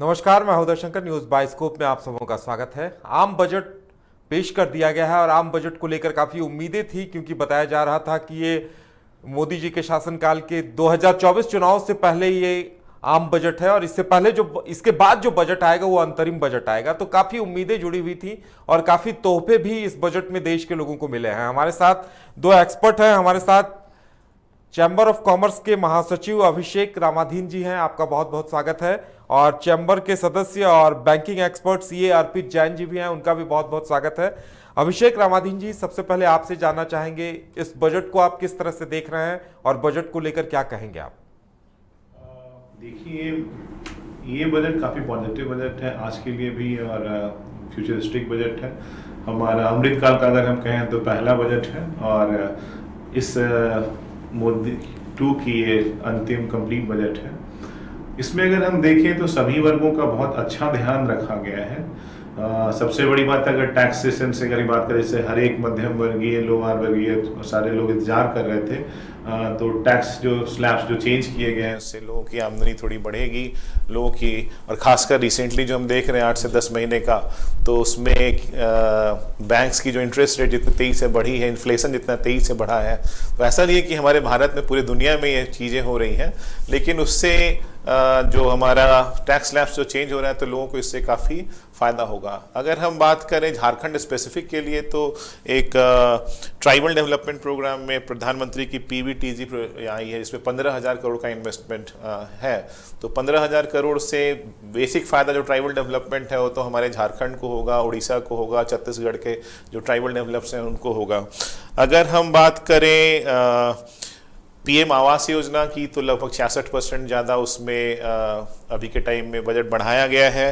नमस्कार, मैं हूं शंकर। न्यूज बाइस्कोप में आप सबों का स्वागत है। आम बजट पेश कर दिया गया है और आम बजट को लेकर काफी उम्मीदें थी, क्योंकि बताया जा रहा था कि ये मोदी जी के शासनकाल के 2024 चुनाव से पहले ये आम बजट है और इससे पहले जो इसके बाद जो बजट आएगा वो अंतरिम बजट आएगा। तो काफी उम्मीदें जुड़ी हुई थी और काफी तोहफे भी इस बजट में देश के लोगों को मिले हैं। हमारे साथ दो एक्सपर्ट हैं। हमारे साथ चैम्बर ऑफ कॉमर्स के महासचिव अभिषेक रामाधीन जी हैं, आपका बहुत बहुत स्वागत है। और चैम्बर के सदस्य और बैंकिंग एक्सपर्ट सीए अर्पित जैन जी भी हैं, उनका भी बहुत बहुत स्वागत है। अभिषेक रामाधीन जी, सबसे पहले आपसे जानना चाहेंगे, इस बजट को आप किस तरह से देख रहे हैं और बजट को लेकर क्या कहेंगे आप? देखिए, ये बजट काफ़ी पॉजिटिव बजट है आज के लिए भी और फ्यूचरिस्टिक बजट है। हमारा अमृतकाल का अगर हम कहें तो पहला बजट है और इस मोदी 2 की ये अंतिम कंप्लीट बजट है। इसमें अगर हम देखें तो सभी वर्गों का बहुत अच्छा ध्यान रखा गया है। सबसे बड़ी बात, अगर टैक्स सिस्टम से अगर बात करें, जैसे हर एक मध्यम वर्गीय, लोअर वर्गीय सारे लोग इंतजार कर रहे थे, तो टैक्स जो स्लैब्स जो चेंज किए गए हैं उससे लोगों की आमदनी थोड़ी बढ़ेगी लोगों की। और ख़ासकर रिसेंटली जो हम देख रहे हैं 8 से 10 महीने का, तो उसमें बैंक्स की जो इंटरेस्ट रेट जितनी तेज़ी से बढ़ी है, इन्फ्लेशन जितना तेज़ी से बढ़ा है, तो ऐसा नहीं है कि हमारे भारत में, पूरी दुनिया में ये चीज़ें हो रही हैं, लेकिन उससे जो हमारा टैक्स स्लैब्स जो चेंज हो रहा है तो लोगों को इससे काफ़ी फ़ायदा होगा। अगर हम बात करें झारखंड स्पेसिफिक के लिए, तो एक ट्राइबल डेवलपमेंट प्रोग्राम में प्रधानमंत्री की PVTG आई है, इसमें 15,000 करोड़ का इन्वेस्टमेंट है। तो 15,000 करोड़ से बेसिक फ़ायदा जो ट्राइबल डेवलपमेंट है वो तो हमारे झारखंड को होगा, उड़ीसा को होगा, छत्तीसगढ़ के जो ट्राइबल डेवलप्स हैं उनको होगा। अगर हम बात करें PM आवास योजना की, तो लगभग 66% ज़्यादा उसमें अभी के टाइम में बजट बढ़ाया गया है।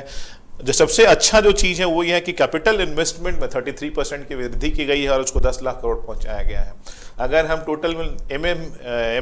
जो सबसे अच्छा जो चीज़ है वो ये है कि कैपिटल इन्वेस्टमेंट में 33% की वृद्धि की गई है और उसको 10 लाख करोड़ पहुंचाया गया है। अगर हम टोटल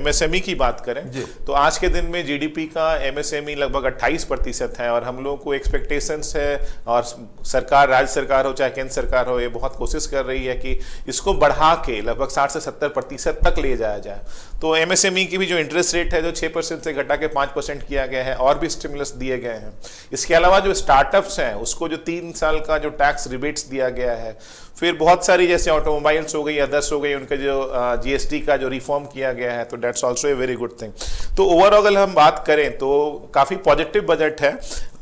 MSME की बात करें तो आज के दिन में GDP का MSME लगभग 28% है और हम लोगों को एक्सपेक्टेशंस है, और सरकार, राज्य सरकार हो चाहे केंद्र सरकार हो, ये बहुत कोशिश कर रही है कि इसको बढ़ा के लगभग 60 से 70% तक ले जाया जाए। तो MSME की भी जो इंटरेस्ट रेट है जो 6% से घटा के 5% किया गया है, और भी स्टिमुलस दिए गए हैं। इसके अलावा जो स्टार्टअप्स हैं उसको जो 3 साल का जो टैक्स रिबेट्स दिया गया है, फिर बहुत सारी जैसे ऑटोमोबाइल्स हो गई, अदर्स हो गई, उनके जो GST का जो रिफॉर्म किया गया है, तो that's also a very good thing. तो ओवरऑल हम बात करें तो काफ़ी पॉजिटिव बजट है।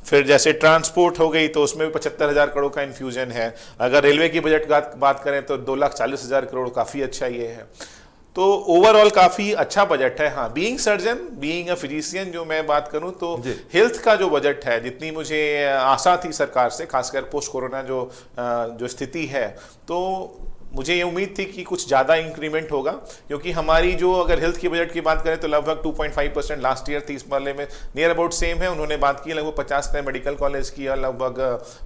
फिर जैसे ट्रांसपोर्ट हो गई तो उसमें भी 75,000 करोड़ का इन्फ्यूजन है। अगर रेलवे की बजट का बात करें तो 2,40,000 करोड़ काफ़ी अच्छा ये है। तो ओवरऑल काफ़ी अच्छा बजट है। हाँ, being surgeon, being a physician, जो मैं बात करूं तो हेल्थ का जो बजट है, जितनी मुझे आशा थी सरकार से, खासकर पोस्ट कोरोना जो स्थिति है, तो मुझे ये उम्मीद थी कि कुछ ज़्यादा इंक्रीमेंट होगा, क्योंकि हमारी जो अगर हेल्थ की बजट की बात करें तो लगभग 2.5% लास्ट ईयर थी, इस वाले में नियर अबाउट सेम है। उन्होंने बात की लगभग 50 नए मेडिकल कॉलेज की और लगभग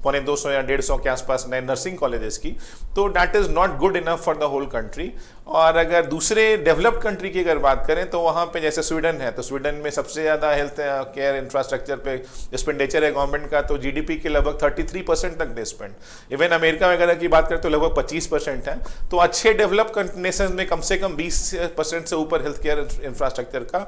250 या 150 के आसपास नए नर्सिंग कॉलेजेस की। तो that is not good enough for the whole country. और अगर दूसरे डेवलप्ड कंट्री की अगर बात करें तो वहाँ पे जैसे स्वीडन है, तो स्वीडन में सबसे ज़्यादा हेल्थ केयर इंफ्रास्ट्रक्चर पे एक्सपेंडिचर है गवर्नमेंट का, तो GDP के लगभग 33% तक दे स्पेंड। इवन अमेरिका वगैरह की बात करें तो लगभग 25% है। तो अच्छे डेवलप नेशन में कम से कम 20% से ऊपर हेल्थ केयर इंफ्रास्ट्रक्चर का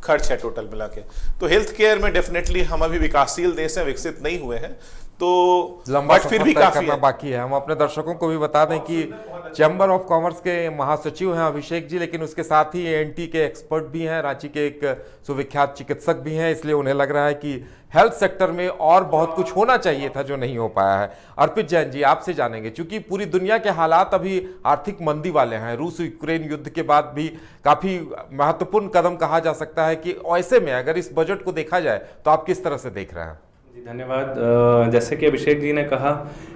खर्च है टोटल मिला के। तो हेल्थ केयर में डेफिनेटली हम अभी विकासशील देश हैं, विकसित नहीं हुए हैं, तो लंबा फिर भी काफी करना बाकी है। हम अपने दर्शकों को भी बता दें कि चैम्बर ऑफ कॉमर्स के महासचिव हैं अभिषेक जी, लेकिन उसके साथ ही ANT के एक्सपर्ट भी हैं, रांची के एक सुविख्यात चिकित्सक भी हैं, इसलिए उन्हें लग रहा है कि हेल्थ सेक्टर में और बहुत कुछ होना चाहिए था जो नहीं हो पाया है। अर्पित जैन जी, आपसे जानेंगे, क्योंकि पूरी दुनिया के हालात अभी आर्थिक मंदी वाले हैं। रूस यूक्रेन युद्ध के बाद भी काफी महत्वपूर्ण कदम कहा जा सकता है, कि ऐसे में अगर इस बजट को देखा जाए तो आप किस तरह से देख रहे हैं? धन्यवाद। जैसे कि अभिषेक जी ने कहा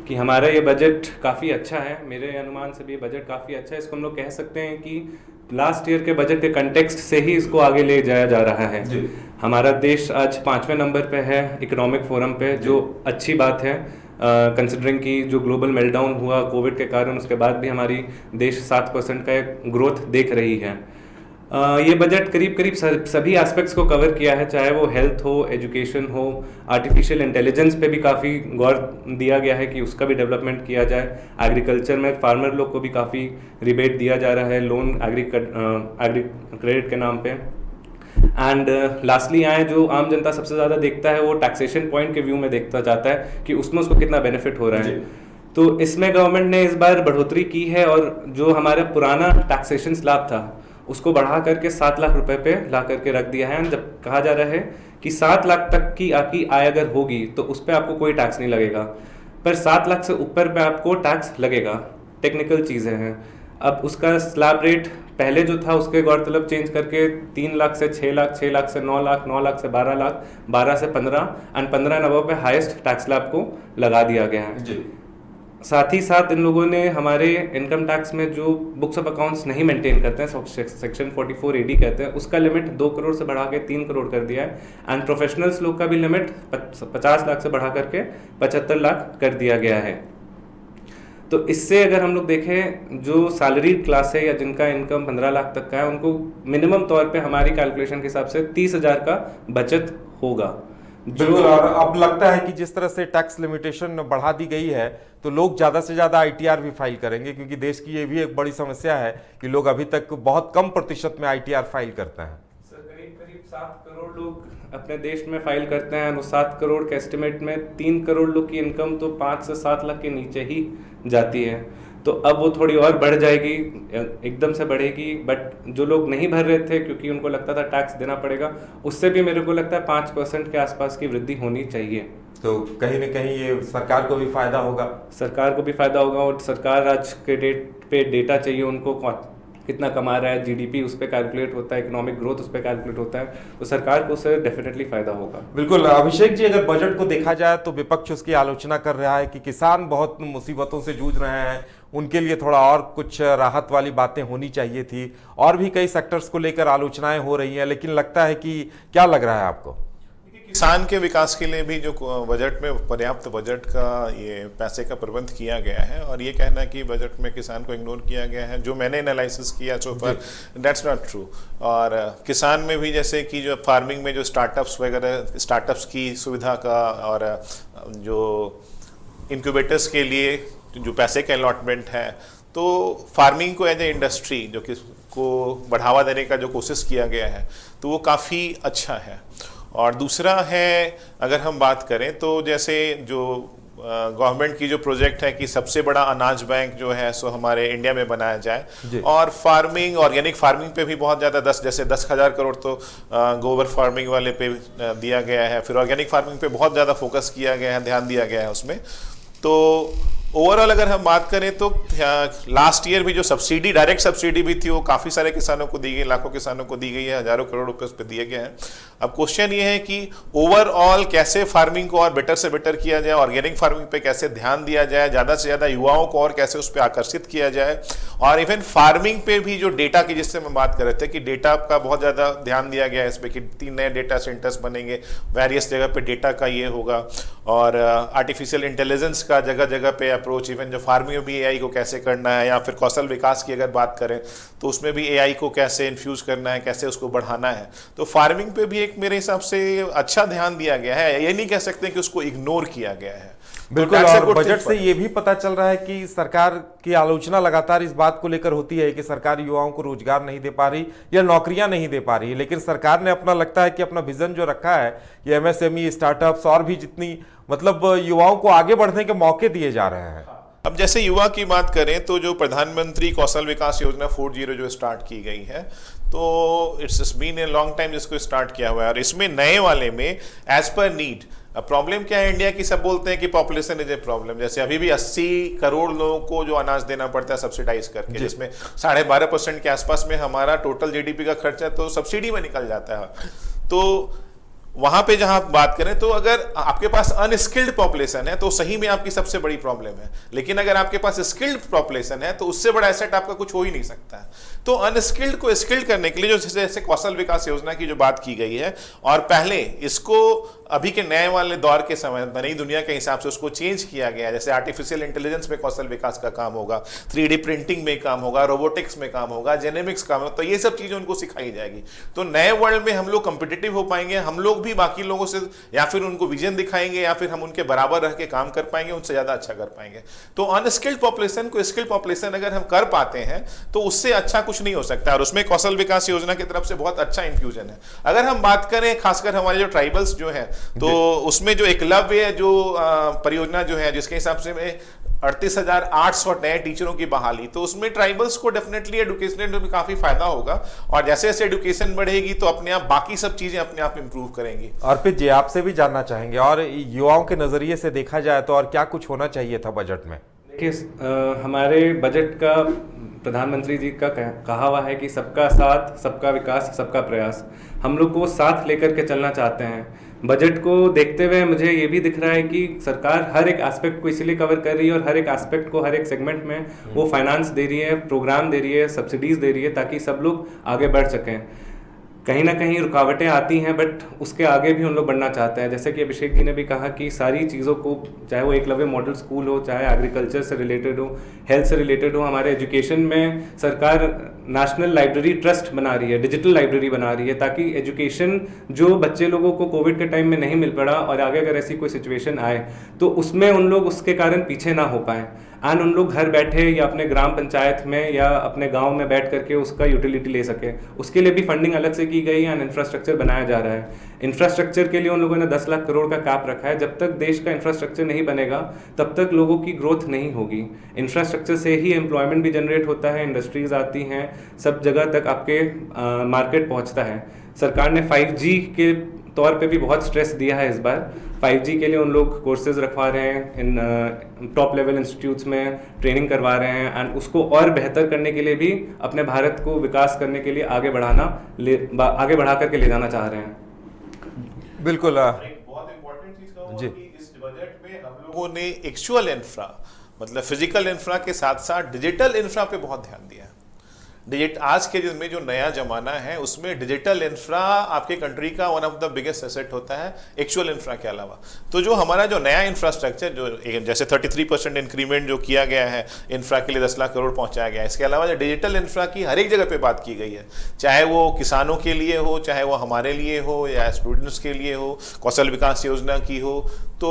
कि हमारा ये बजट काफ़ी अच्छा है, मेरे अनुमान से भी ये बजट काफ़ी अच्छा है। इसको हम लोग कह सकते हैं कि लास्ट ईयर के बजट के कंटेक्स्ट से ही इसको आगे ले जाया जा रहा है। हमारा देश आज 5वें नंबर पे है इकोनॉमिक फोरम पे, जो अच्छी बात है कंसिडरिंग कि जो ग्लोबल मेल्टडाउन हुआ कोविड के कारण, उसके बाद भी हमारी देश 7% का ग्रोथ देख रही है। ये बजट करीब करीब सभी एस्पेक्ट्स को कवर किया है, चाहे वो हेल्थ हो, एजुकेशन हो, आर्टिफिशियल इंटेलिजेंस पे भी काफ़ी गौर दिया गया है कि उसका भी डेवलपमेंट किया जाए। एग्रीकल्चर में फार्मर लोग को भी काफ़ी रिबेट दिया जा रहा है, लोन एग्री क्रेडिट के नाम पे। एंड लास्टली आए जो आम जनता सबसे ज़्यादा देखता है वो टैक्सेशन पॉइंट के व्यू में देखता जाता है कि उसमें उसको कितना बेनिफिट हो रहा है। तो इसमें गवर्नमेंट ने इस बार बढ़ोतरी की है और जो हमारा पुराना टैक्सेशन स्लैब था उसको बढ़ा करके 7 लाख रुपए पे ला करके रख दिया है। जब कहा जा रहा है कि 7 लाख तक की आपकी आय अगर होगी तो उस पर आपको कोई टैक्स नहीं लगेगा, पर 7 लाख से ऊपर पे आपको टैक्स लगेगा। टेक्निकल चीज़ें हैं। अब उसका स्लैब रेट पहले जो था उसके गौरतलब चेंज करके 3 लाख से 6 लाख, 6 लाख से 9 लाख, 9 लाख से 12 लाख, 12 से 15 एंड 15 नंबर पे हाईएस्ट टैक्स स्लैब को लगा दिया गया है जी। साथ ही साथ इन लोगों ने हमारे इनकम टैक्स में जो बुक्स ऑफ अकाउंट्स नहीं मेंटेन करते हैं, सेक्शन 44 AD कहते हैं, उसका लिमिट 2 करोड़ से बढ़ा के 3 करोड़ कर दिया है एंड प्रोफेशनल्स लोग का भी लिमिट 50 लाख से बढ़ा करके 75 लाख कर दिया गया है। तो इससे अगर हम लोग देखें जो सैलरी क्लास है या जिनका इनकम 15 लाख तक का है उनको मिनिमम तौर पे हमारी कैलकुलेशन के हिसाब से 30,000 का बचत होगा। बिल्कुल। और अब लगता है कि जिस तरह से टैक्स लिमिटेशन बढ़ा दी गई है तो लोग ज्यादा से ज्यादा ITR भी फाइल करेंगे, क्योंकि देश की ये भी एक बड़ी समस्या है कि लोग अभी तक बहुत कम प्रतिशत में ITR फाइल करते हैं। सर करीब 7 करोड़ लोग अपने देश में फाइल करते हैं। वो 7 करोड़ के एस्टिमेट में 3 करोड़ लोग की इनकम तो 5 से 7 लाख के नीचे ही जाती है। तो अब वो थोड़ी और बढ़ जाएगी, एकदम से बढ़ेगी, बट जो लोग नहीं भर रहे थे क्योंकि उनको लगता था टैक्स देना पड़ेगा, उससे भी मेरे को लगता है 5% के आसपास की वृद्धि होनी चाहिए। तो कहीं न कहीं ये सरकार को भी फायदा होगा। सरकार को भी फायदा होगा और सरकार आज के डेट पे डेटा चाहिए उनको, कितना कमा रहा है, GDP उस पर कैलकुलेट होता है, इकोनॉमिक ग्रोथ उस पर कैलकुलेट होता है, तो सरकार को उससे डेफिनेटली फायदा होगा। बिल्कुल। अभिषेक जी, अगर बजट को देखा जाए तो विपक्ष उसकी आलोचना कर रहा है कि किसान बहुत मुसीबतों से जूझ रहे हैं, उनके लिए थोड़ा और कुछ राहत वाली बातें होनी चाहिए थी, और भी कई सेक्टर्स को लेकर आलोचनाएं हो रही हैं, लेकिन लगता है कि क्या लग रहा है आपको? किसान के विकास के लिए भी जो बजट में पर्याप्त बजट का ये पैसे का प्रबंध किया गया है, और ये कहना कि बजट में किसान को इग्नोर किया गया है, जो मैंने एनालिसिस किया सो फार, दैट्स नॉट ट्रू। और किसान में भी जैसे कि जो फार्मिंग में जो स्टार्टअप्स वगैरह, स्टार्टअप्स की सुविधा का और जो इंक्यूबेटर्स के लिए जो पैसे का अलॉटमेंट है, तो फार्मिंग को एज ए इंडस्ट्री जो कि को बढ़ावा देने का जो कोशिश किया गया है तो वो काफ़ी अच्छा है। और दूसरा है, अगर हम बात करें तो जैसे जो गवर्नमेंट की जो प्रोजेक्ट है कि सबसे बड़ा अनाज बैंक जो है सो हमारे इंडिया में बनाया जाए, और फार्मिंग, ऑर्गेनिक फार्मिंग पे भी बहुत ज़्यादा 10,000 करोड़ तो गोबर फार्मिंग वाले पे दिया गया है। फिर ऑर्गेनिक फार्मिंग पे बहुत ज़्यादा फोकस किया गया है, ध्यान दिया गया है उसमें। तो ओवरऑल अगर हम बात करें तो लास्ट ईयर भी जो सब्सिडी, डायरेक्ट सब्सिडी भी थी, वो काफ़ी सारे किसानों को दी गई, लाखों किसानों को दी गई है, हज़ारों करोड़ रुपए उस पर दिए गए हैं। अब क्वेश्चन ये है कि ओवरऑल कैसे फार्मिंग को और बेटर से बेटर किया जाए, ऑर्गेनिक फार्मिंग पे कैसे ध्यान दिया जाए, ज़्यादा से ज़्यादा युवाओं को और कैसे उस पर आकर्षित किया जाए, और इवन फार्मिंग पे भी जो डेटा की, जिससे हम बात कर रहे थे कि डेटा का बहुत ज़्यादा ध्यान दिया गया है इस पर कि 3 नए डेटा सेंटर्स बनेंगे, वेरियस जगह पे डेटा का ये होगा, और आर्टिफिशियल इंटेलिजेंस का जगह जगह पे अप्रोच, इवन जो फार्मिंग में भी AI को कैसे करना है, या फिर कौशल विकास की अगर बात करें तो उसमें भी AI को कैसे इन्फ्यूज करना है, कैसे उसको बढ़ाना है। तो फार्मिंग पे भी एक मेरे हिसाब से अच्छा ध्यान दिया गया है, ये नहीं कह सकते कि उसको इग्नोर किया गया है। बिल्कुल। और बजट से ये भी पता चल रहा है कि सरकार की आलोचना लगातार इस बात को लेकर होती है कि सरकार युवाओं को रोजगार नहीं दे पा रही या नौकरियां नहीं दे पा रही, लेकिन सरकार ने अपना, लगता है कि अपना विजन जो रखा है, ये MSME, स्टार्टअप्स और भी जितनी मतलब युवाओं को आगे बढ़ने के मौके दिए जा रहे हैं। अब जैसे युवा की बात करें तो जो प्रधानमंत्री कौशल विकास योजना 4.0 जो स्टार्ट की गई है, तो it's been a long time जिसको स्टार्ट किया हुआ है, और इसमें नए वाले में एज पर नीड। अब प्रॉब्लम क्या है इंडिया की, सब बोलते हैं कि पॉपुलेशन इज ए प्रॉब्लम। जैसे अभी भी 80 करोड़ लोगों को जो अनाज देना पड़ता है सब्सिडाइज करके, जिसमें 12.5% के आसपास में हमारा टोटल GDP का खर्चा तो सब्सिडी में निकल जाता है। तो वहां पे जहां बात करें तो अगर आपके पास अनस्किल्ड पॉपुलेशन है तो सही में आपकी सबसे बड़ी प्रॉब्लम है, लेकिन अगर आपके पास स्किल्ड पॉपुलेशन है तो उससे बड़ा एसेट आपका कुछ हो ही नहीं सकता है। तो अनस्किल्ड को स्किल्ड करने के लिए जो जैसे कौशल विकास योजना की जो बात की गई है, और पहले इसको अभी के नए वाले दौर के समय नई दुनिया के हिसाब से उसको चेंज किया गया है। जैसे आर्टिफिशियल इंटेलिजेंस में कौशल विकास का काम होगा, 3D प्रिंटिंग में काम होगा, रोबोटिक्स में काम होगा, जेनेमिक्स काम होगा, तो ये सब चीजें उनको सिखाई जाएगी। तो नए वर्ल्ड में हम लोग कॉम्पिटिटिव हो पाएंगे, हम लोग लोग भी बाकी लोगों से या फिर उनको विजन दिखाएंगे या फिर हम उनके बराबर रह के काम कर पाएंगे, उनसे ज्यादा अच्छा कर पाएंगे। तो अनस्किल्ड पॉपुलेशन को स्किल्ड पॉपुलेशन अगर हम कर पाते हैं तो उससे अच्छा कुछ नहीं हो सकता, और उसमें कौशल विकास योजना की तरफ से बहुत अच्छा इंफ्यूजन है। अगर हम बात करें खासकर हमारे जो ट्राइबल्स जो है, तो उसमें जो एकलव्य जो परियोजना जो है, जिसके हिसाब से 38,800 नए टीचरों की बहाली, तो उसमें ट्राइबल्स को डेफिनेटली एजुकेशन में काफी फायदा होगा, और जैसे जैसे एजुकेशन बढ़ेगी तो अपने आप बाकी सब चीजें अपने आप इंप्रूव करेंगी। अर्पित जी, आपसे भी जानना चाहेंगे, और युवाओं के नजरिए से देखा जाए तो और क्या कुछ होना चाहिए था बजट में? देखिए, हमारे बजट का प्रधानमंत्री जी का कहा हुआ है कि सबका साथ, सबका विकास, सबका प्रयास। हम लोग को साथ लेकर के चलना चाहते हैं। बजट को देखते हुए मुझे ये भी दिख रहा है कि सरकार हर एक एस्पेक्ट को इसीलिए कवर कर रही है, और हर एक एस्पेक्ट को, हर एक सेगमेंट में वो फाइनेंस दे रही है, प्रोग्राम दे रही है, सब्सिडीज दे रही है, ताकि सब लोग आगे बढ़ सकें। कहीं ना कहीं रुकावटें आती हैं, बट उसके आगे भी उन लोग बढ़ना चाहते हैं। जैसे कि अभिषेक जी ने भी कहा कि सारी चीज़ों को, चाहे वो एकलव्य मॉडल स्कूल हो, चाहे एग्रीकल्चर से रिलेटेड हो, हेल्थ से रिलेटेड हो, हमारे एजुकेशन में सरकार नेशनल लाइब्रेरी ट्रस्ट बना रही है, डिजिटल लाइब्रेरी बना रही है, ताकि एजुकेशन जो बच्चे लोगों को कोविड के टाइम में नहीं मिल पड़ा, और आगे अगर ऐसी कोई सिचुएशन आए तो उसमें उन लोग उसके कारण पीछे ना हो पाएँ, एंड उन लोग घर बैठे या अपने ग्राम पंचायत में या अपने गांव में बैठ करके उसका यूटिलिटी ले सके। उसके लिए भी फंडिंग अलग से की गई है, एंड इंफ्रास्ट्रक्चर बनाया जा रहा है। इंफ्रास्ट्रक्चर के लिए उन लोगों ने 10 लाख करोड़ का कैप रखा है। जब तक देश का इंफ्रास्ट्रक्चर नहीं बनेगा तब तक लोगों की ग्रोथ नहीं होगी। इंफ्रास्ट्रक्चर से ही एम्प्लॉयमेंट भी जनरेट होता है, इंडस्ट्रीज आती हैं, सब जगह तक आपके मार्केट पहुँचता है। सरकार ने 5G के तौर पे भी बहुत स्ट्रेस दिया है इस बार। 5G के लिए उन लोग कोर्सेज रखवा रहे हैं, इन टॉप लेवल इंस्टीट्यूट्स में ट्रेनिंग करवा रहे हैं, एंड उसको और बेहतर करने के लिए भी अपने भारत को विकास करने के लिए आगे बढ़ा करके ले जाना चाह रहे हैं। बिल्कुल। एक बहुत इंपॉर्टेंट चीज कहूंगा कि इस बजट में हम लोगों ने एक्चुअल इंफ्रा, मतलब फिजिकल इंफ्रा के साथ साथ डिजिटल इंफ्रा पे बहुत ध्यान दिया है। आज के में जो नया जमाना है उसमें डिजिटल इंफ्रा आपके कंट्री का one of the biggest asset होता है एक्चुअल इंफ्रा के अलावा। तो जो हमारा जो नया इंफ्रास्ट्रक्चर, जो जैसे 33% इंक्रीमेंट जो किया गया है इंफ्रा के लिए 10 लाख करोड़ पहुंचाया गया है, इसके अलावा जो डिजिटल इंफ्रा की हर एक जगह पे बात की गई है, चाहे वो किसानों के लिए हो, चाहे वो हमारे लिए हो, या स्टूडेंट्स के लिए हो, कौशल विकास योजना की हो, तो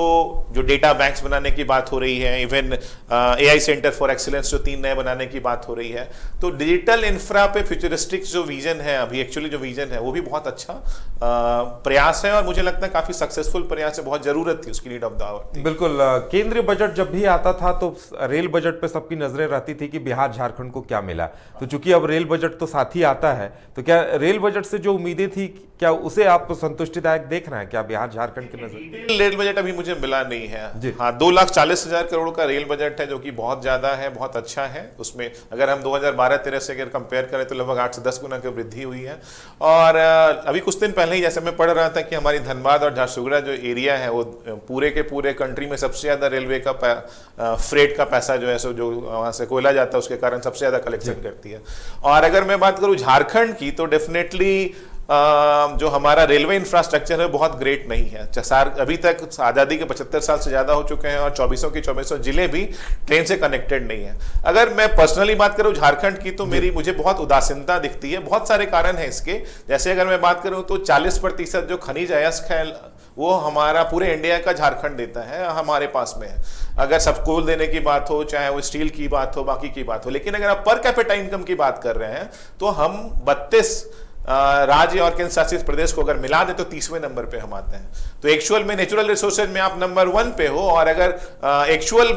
जो डेटा बैंक्स बनाने की बात हो रही है, even AI centre for excellence जो 3 नए बनाने की बात हो रही है। तो डिजिटल इंफ्रा पे फ्यूचरिस्टिक जो विजन है, अभी एक्चुअली जो विजन है वो भी बहुत अच्छा प्रयास है, और मुझे लगता है काफी सक्सेसफुल प्रयास है, बहुत जरूरत थी उसकी, नीड ऑफ द आवर थी। बिल्कुल। केंद्रीय बजट जब भी आता था तो रेल बजट पे सबकी नजरें रहती थी कि बिहार झारखंड को क्या मिला। तो चूंकि अब रेल बजट तो साथ ही आता है, तो क्या रेल बजट से जो उम्मीदें थी, क्या उसे आप संतुष्टिदायक देख रहे हैं? क्या बिहार झारखंड की नजर? रेल बजट अभी मुझे मिला नहीं है। हाँ, 2,40,000 करोड़ का रेल बजट है, जो कि बहुत ज्यादा है, बहुत अच्छा है। उसमें अगर हम 2012-13 से अगर कंपेयर करें तो लगभग 8 से 10 गुना की वृद्धि हुई है। और अभी कुछ दिन पहले ही जैसे मैं पढ़ रहा था कि हमारी धनबाद और झारसुगड़ा जो एरिया है वो पूरे के पूरे कंट्री में सबसे ज्यादा रेलवे का फ्रेट का पैसा जो है, सो जो वहां से कोयला जाता है उसके कारण सबसे ज्यादा कलेक्शन करती है। और अगर मैं बात करूं झारखंड की, तो डेफिनेटली जो हमारा रेलवे इंफ्रास्ट्रक्चर है बहुत ग्रेट नहीं है। अभी तक आज़ादी के 75 साल से ज़्यादा हो चुके हैं, और 2400 जिले भी ट्रेन से कनेक्टेड नहीं है। अगर मैं पर्सनली बात करूं झारखंड की, तो मुझे बहुत उदासीनता दिखती है। बहुत सारे कारण हैं इसके। जैसे अगर मैं बात करूं तो 40% जो खनिज अयस्क है वो हमारा पूरे इंडिया का झारखंड देता है, हमारे पास में है। अगर सब कोल देने की बात हो, चाहे वो स्टील की बात हो, बाकी की बात हो, लेकिन अगर आप पर कैपिटा इनकम की बात कर रहे हैं तो हम 32 राज्य और केंद्र शासित प्रदेश को अगर मिला दे तो 30वें नंबर पे हम आते हैं। तो एक्चुअल में नेचुरल रिसोर्सेज में आप नंबर 1 पे हो, और अगर एक्चुअल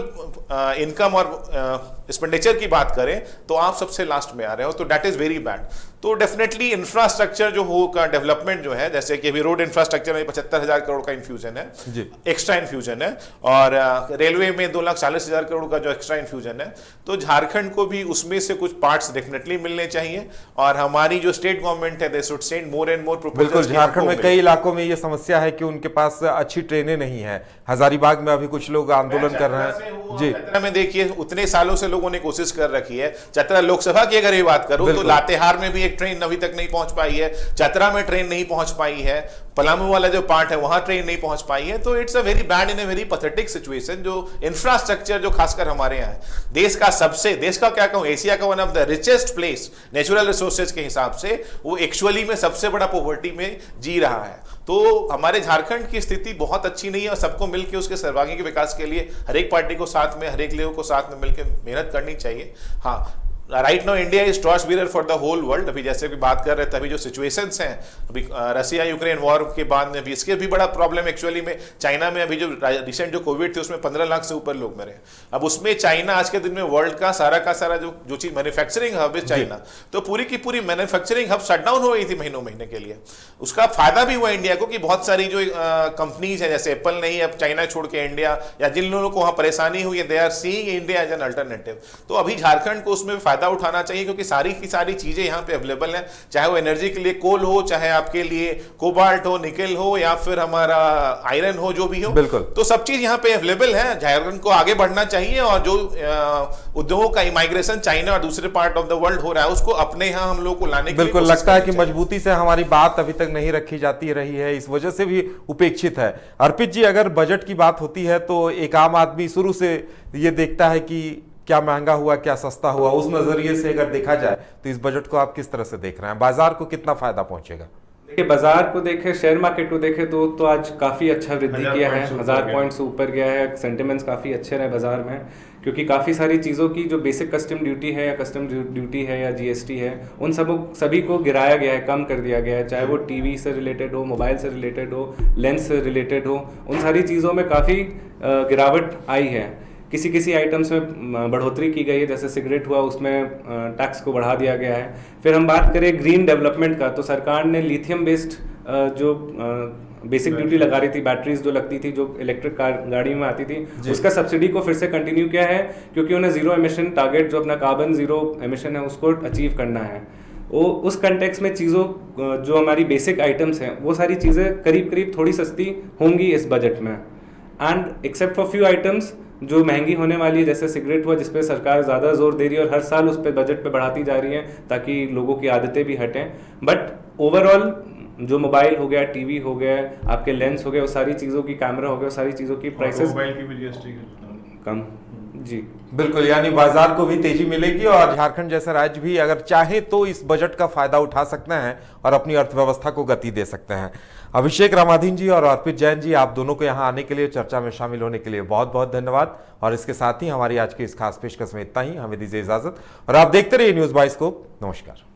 इनकम और एक्सपेंडिचर की बात करें तो आप सबसे लास्ट में आ रहे हो। तो दैट इज वेरी बैड। तो डेफिनेटली इंफ्रास्ट्रक्चर जो हो का डेवलपमेंट जो है, जैसे कि अभी रोड इंफ्रास्ट्रक्चर में 75,000 करोड़ का इन्फ्यूजन है, एक्स्ट्रा इन्फ्यूजन है, और रेलवे में 2,40,000 करोड़ का जो एक्स्ट्रा इन्फ्यूजन है, तो झारखंड को भी उसमें से कुछ पार्ट्स डेफिनेटली मिलने चाहिए। और हमारी जो स्टेट गवर्नमेंट है, they should send more and more proposals. बिल्कुल, झारखंड में कई इलाकों में ये समस्या है कि उनके पास अच्छी ट्रेनें नहीं है। हजारीबाग में अभी कुछ लोग आंदोलन कर रहे हैं। जी, चतरा में देखिए, उतने सालों से लोगों ने कोशिश कर रखी है। चतरा लोकसभा की अगर ये बात करूं तो लातेहार में भी एक ट्रेन अभी तक नहीं पहुंच पाई है, चतरा में ट्रेन नहीं पहुंच पाई है। पलामू वाला जो पार्ट है वहां ट्रेन नहीं पहुंच पाई है। तो it's a very bad in a very pathetic situation. जो इंफ्रास्ट्रक्चर जो खासकर हमारे यहाँ है, देश का क्या कहूँ, एशिया का one of the richest place natural resources के हिसाब से, वो एक्चुअली में सबसे बड़ा पॉवर्टी में जी रहा है। तो हमारे झारखंड की स्थिति बहुत अच्छी नहीं है और सबको मिलकर उसके सर्वांगीण विकास के लिए हर एक पार्टी को साथ में, हर एक लोगों को साथ में मिलकर मेहनत करनी चाहिए। हाँ, right now India is torch bearer for the whole world. अभी जैसे भी बात कर रहे थे, अभी जो सिचुएशंस हैं, अभी रसिया यूक्रेन वॉर के बाद में भी इसके भी बड़ा प्रॉब्लम एक्चुअली में चाइना में। अभी जो रिसेंट जो कोविड थे उसमें 15 लाख से ऊपर लोग मरे। अब उसमें चाइना आज के दिन में वर्ल्ड का सारा जो चीज मैन्युफैक्चरिंग हब है चाइना, तो पूरी की पूरी मैन्युफैक्चरिंग हब शटडाउन हो गई थी महीने के लिए। उसका फायदा भी हुआ इंडिया को कि बहुत सारी जो कंपनीज है, जैसे एप्पल नहीं, अब चाइना छोड़ के इंडिया, या जिन लोगों को वहां परेशानी हुई है, they are seeing India as an alternative. तो अभी झारखंड को उसमें फायदा उठाना चाहिए, क्योंकि सारी की सारी चीजें यहाँ पे अवेलेबल हैं, चाहे वो एनर्जी के लिए कोल हो, चाहे आपके लिए कोबाल्ट हो, निकल हो, या फिर हमारा आयरन हो, जो भी हो। बिल्कुल, तो सब चीज यहाँ पे अवेलेबल है। झारखंड को आगे बढ़ना चाहिए और जो उद्योगों का इमाइग्रेशन चाइना और दूसरे पार्ट ऑफ द वर्ल्ड हो रहा है उसको अपने यहाँ हम लोग को लाने के बिल्कुल लगता है कि मजबूती से हमारी बात अभी तक नहीं रखी जाती रही है, इस वजह से भी उपेक्षित है। अर्पित जी, अगर बजट की बात होती है तो एक आम आदमी शुरू से ये देखता है कि क्या महंगा हुआ, क्या सस्ता हुआ। उस नजरिए से अगर देखा जाए तो इस बजट को आप किस तरह से देख रहे हैं? बाजार को कितना फायदा पहुंचेगा? देखिए, बाजार को देखे, शेयर मार्केट को देखे तो आज काफ़ी अच्छा वृद्धि किया है, 1000 पॉइंट्स से ऊपर गया है। सेंटिमेंट्स काफ़ी अच्छे रहे बाजार में, क्योंकि काफ़ी सारी चीज़ों की जो बेसिक कस्टम ड्यूटी है या कस्टम ड्यूटी है या जीएसटी है, उन सभी को गिराया गया है, कम कर दिया गया है। चाहे वो टीवी से रिलेटेड हो, मोबाइल से रिलेटेड हो, लेंस से रिलेटेड हो, उन सारी चीज़ों में काफ़ी गिरावट आई है। किसी आइटम्स में बढ़ोतरी की गई है, जैसे सिगरेट हुआ उसमें टैक्स को बढ़ा दिया गया है। फिर हम बात करें ग्रीन डेवलपमेंट का, तो सरकार ने लिथियम बेस्ड जो बेसिक ड्यूटी लगा रही थी, बैटरीज जो लगती थी, जो इलेक्ट्रिक कार गाड़ी में आती थी, उसका सब्सिडी को फिर से कंटिन्यू किया है, क्योंकि उन्हें जीरो एमिशन टारगेट, जो अपना कार्बन जीरो एमिशन है, उसको अचीव करना है। वो उस कंटेक्स्ट में चीज़ों जो हमारी बेसिक आइटम्स हैं, वो सारी चीज़ें करीब थोड़ी सस्ती होंगी इस बजट में। And except for few items जो महंगी होने वाली है, जैसे सिगरेट हुआ, जिसपे सरकार ज़्यादा जोर दे रही है और हर साल उस पर बजट पे बढ़ाती जा रही है ताकि लोगों की आदतें भी हटें। बट ओवरऑल जो मोबाइल हो गया, टीवी हो गया, आपके लेंस हो गए, वो सारी चीज़ों की, कैमरा हो गया, वो सारी चीज़ों की प्राइसेस मोबाइल की भी जीएसटी कम। जी बिल्कुल, यानी बाजार को भी तेजी मिलेगी और झारखंड जैसा राज्य भी अगर चाहे तो इस बजट का फायदा उठा सकते हैं और अपनी अर्थव्यवस्था को गति दे सकते हैं। अभिषेक रामाधीन जी और अर्पित जैन जी, आप दोनों को यहाँ आने के लिए, चर्चा में शामिल होने के लिए बहुत बहुत धन्यवाद। और इसके साथ ही हमारी आज की इस खास पेशकश में इतना ही। हमें दीजिए इजाजत और आप देखते रहिए न्यूज़ बाइस्कोप। नमस्कार।